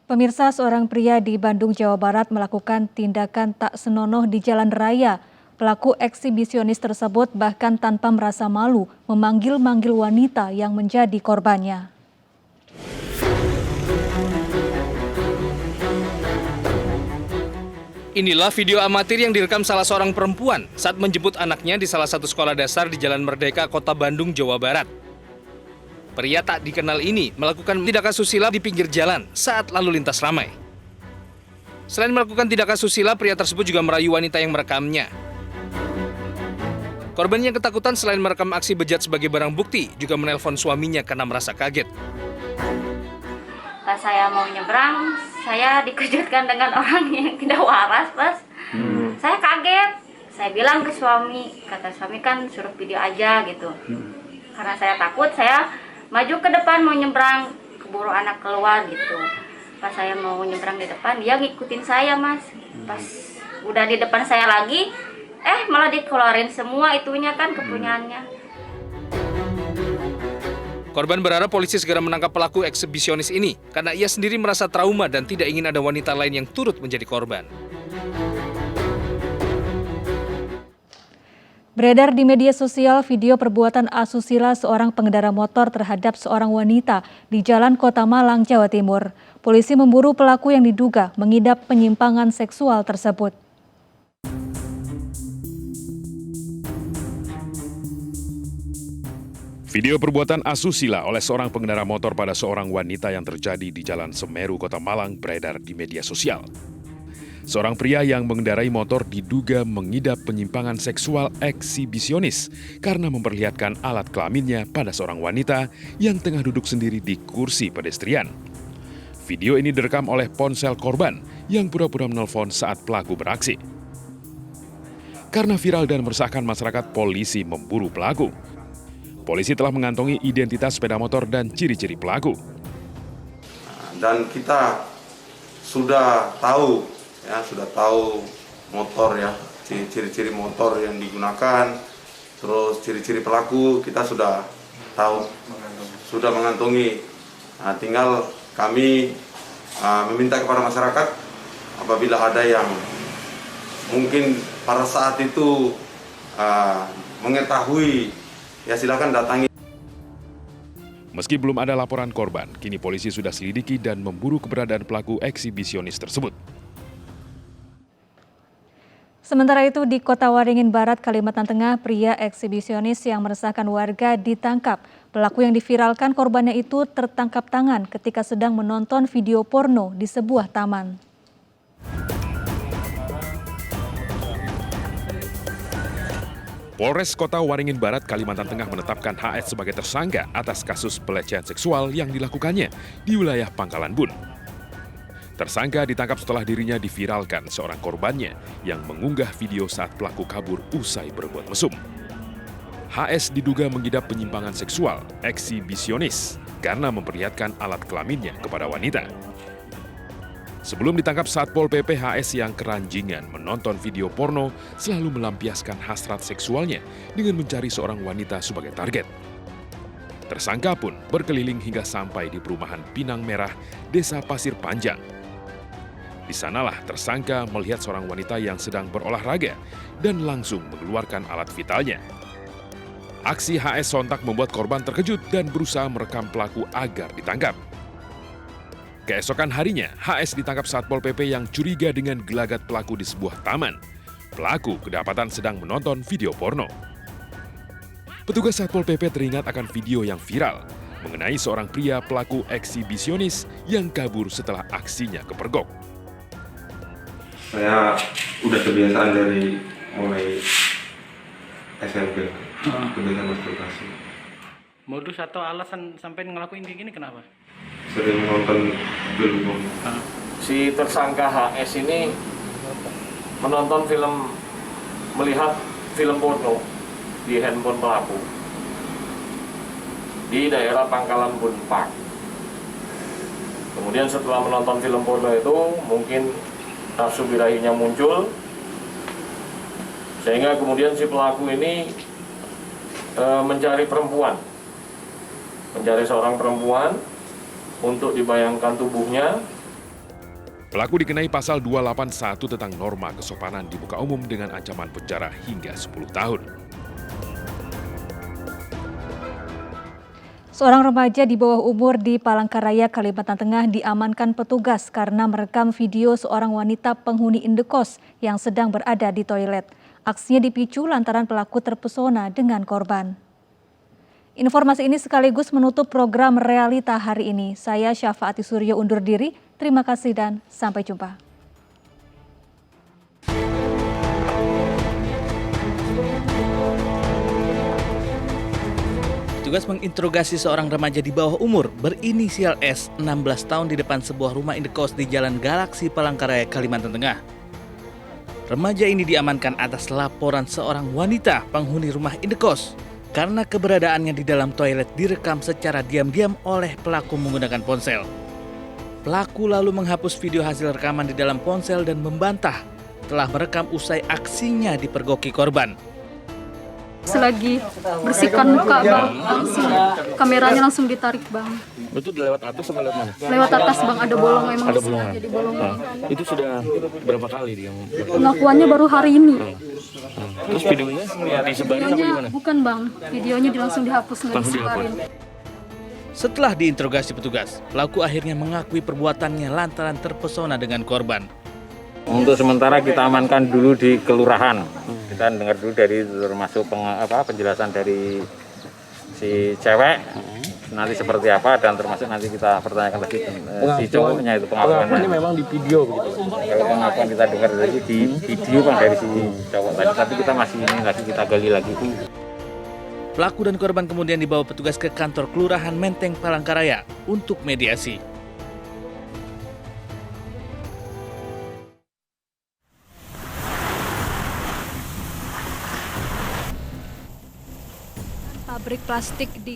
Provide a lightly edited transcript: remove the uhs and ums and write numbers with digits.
Pemirsa, seorang pria di Bandung, Jawa Barat melakukan tindakan tak senonoh di jalan raya. Pelaku eksibisionis tersebut bahkan tanpa merasa malu memanggil-manggil wanita yang menjadi korbannya. Inilah video amatir yang direkam salah seorang perempuan saat menjemput anaknya di salah satu sekolah dasar di Jalan Merdeka, Kota Bandung, Jawa Barat. Pria tak dikenal ini melakukan tindakan asusila di pinggir jalan saat lalu lintas ramai. Selain melakukan tindakan asusila, pria tersebut juga merayu wanita yang merekamnya. Korban yang ketakutan selain merekam aksi bejat sebagai barang bukti, juga menelpon suaminya karena merasa kaget. Pas saya mau nyebrang, saya dikejutkan dengan orang yang tidak waras, Mas. Saya kaget. Saya bilang ke suami, kata suami kan suruh video aja gitu. Karena saya takut, saya maju ke depan mau nyebrang, keburu anak keluar gitu. Pas saya mau nyebrang di depan, dia ngikutin saya, Mas. Pas udah di depan saya lagi, malah dikeluarin semua itunya kan kepunyaannya. Korban berharap polisi segera menangkap pelaku eksibisionis ini karena ia sendiri merasa trauma dan tidak ingin ada wanita lain yang turut menjadi korban. Beredar di media sosial video perbuatan asusila seorang pengendara motor terhadap seorang wanita di Jalan Kota Malang, Jawa Timur. Polisi memburu pelaku yang diduga mengidap penyimpangan seksual tersebut. Video perbuatan asusila oleh seorang pengendara motor pada seorang wanita yang terjadi di Jalan Semeru, Kota Malang beredar di media sosial. Seorang pria yang mengendarai motor diduga mengidap penyimpangan seksual eksibisionis karena memperlihatkan alat kelaminnya pada seorang wanita yang tengah duduk sendiri di kursi pedestrian. Video ini direkam oleh ponsel korban yang pura-pura menelpon saat pelaku beraksi. Karena viral dan meresahkan masyarakat, polisi memburu pelaku. Polisi telah mengantongi identitas sepeda motor dan ciri-ciri pelaku. Dan kita sudah tahu motor ya, ciri-ciri motor yang digunakan, terus ciri-ciri pelaku kita sudah tahu, sudah mengantongi. Nah, tinggal kami meminta kepada masyarakat apabila ada yang mungkin pada saat itu mengetahui, ya silakan datangi. Meski belum ada laporan korban, kini polisi sudah selidiki dan memburu keberadaan pelaku eksibisionis tersebut. Sementara itu di Kota Waringin Barat, Kalimantan Tengah, pria eksibisionis yang meresahkan warga ditangkap. Pelaku yang diviralkan korbannya itu tertangkap tangan ketika sedang menonton video porno di sebuah taman. Polres Kota Waringin Barat, Kalimantan Tengah menetapkan HS sebagai tersangka atas kasus pelecehan seksual yang dilakukannya di wilayah Pangkalan Bun. Tersangka ditangkap setelah dirinya diviralkan seorang korbannya yang mengunggah video saat pelaku kabur usai berbuat mesum. HS diduga mengidap penyimpangan seksual eksibisionis karena memperlihatkan alat kelaminnya kepada wanita. Sebelum ditangkap Satpol PP, HS yang keranjingan menonton video porno selalu melampiaskan hasrat seksualnya dengan mencari seorang wanita sebagai target. Tersangka pun berkeliling hingga sampai di perumahan Pinang Merah, Desa Pasir Panjang. Di sanalah tersangka melihat seorang wanita yang sedang berolahraga dan langsung mengeluarkan alat vitalnya. Aksi HS sontak membuat korban terkejut dan berusaha merekam pelaku agar ditangkap. Keesokan harinya, HS ditangkap Satpol PP yang curiga dengan gelagat pelaku di sebuah taman. Pelaku kedapatan sedang menonton video porno. Petugas Satpol PP teringat akan video yang viral mengenai seorang pria pelaku eksibisionis yang kabur setelah aksinya kepergok. Saya udah kebiasaan dari mulai SMP, kebiasaan masturbasi. Modus atau alasan sampai ngelakuin kayak gini kenapa? Sering nonton film. Si tersangka HS ini melihat film porno di handphone pelaku di daerah Pangkalan Bun Park. Kemudian setelah menonton film porno itu mungkin nafsu birahinya muncul, sehingga kemudian si pelaku ini mencari seorang perempuan untuk dibayangkan tubuhnya Pelaku dikenai pasal 281 tentang norma kesopanan di muka umum dengan ancaman penjara hingga 10 tahun. Seorang remaja di bawah umur di Palangkaraya, Kalimantan Tengah diamankan petugas karena merekam video seorang wanita penghuni indekos yang sedang berada di toilet. Aksinya dipicu lantaran pelaku terpesona dengan korban. Informasi ini sekaligus menutup program Realita hari ini. Saya Syafaati Suryo undur diri. Terima kasih dan sampai jumpa. Petugas menginterogasi seorang remaja di bawah umur berinisial S, 16 tahun di depan sebuah rumah indekos di Jalan Galaksi, Palangkaraya, Kalimantan Tengah. Remaja ini diamankan atas laporan seorang wanita penghuni rumah indekos karena keberadaannya di dalam toilet direkam secara diam-diam oleh pelaku menggunakan ponsel. Pelaku lalu menghapus video hasil rekaman di dalam ponsel dan membantah telah merekam usai aksinya dipergoki korban. Selagi bersihkan muka bang, langsung kameranya langsung ditarik bang. Itu lewat atas sama lewat mana? Lewat atas bang, ada bolong emang. Ada bolongan. Jadi bolongan. Itu sudah berapa kali dia? Pengakuannya baru hari ini. Terus videonya disebarin apa gimana? Bukan bang, videonya langsung dihapus nggak disebarin. Setelah diinterogasi petugas, pelaku akhirnya mengakui perbuatannya lantaran terpesona dengan korban. Untuk sementara kita amankan dulu di kelurahan. Kita dengar dulu dari termasuk penjelasan dari si cewek nanti seperti apa, dan termasuk nanti kita pertanyakan lagi si cowoknya itu pengakuannya. Ini memang di video begitu. Kalau pengakuan kita dengar lagi di video bang dari si cowok tadi, tapi kita masih ini lagi kita gali lagi. Pelaku dan korban kemudian dibawa petugas ke kantor Kelurahan Menteng, Palangkaraya untuk mediasi. Pabrik plastik di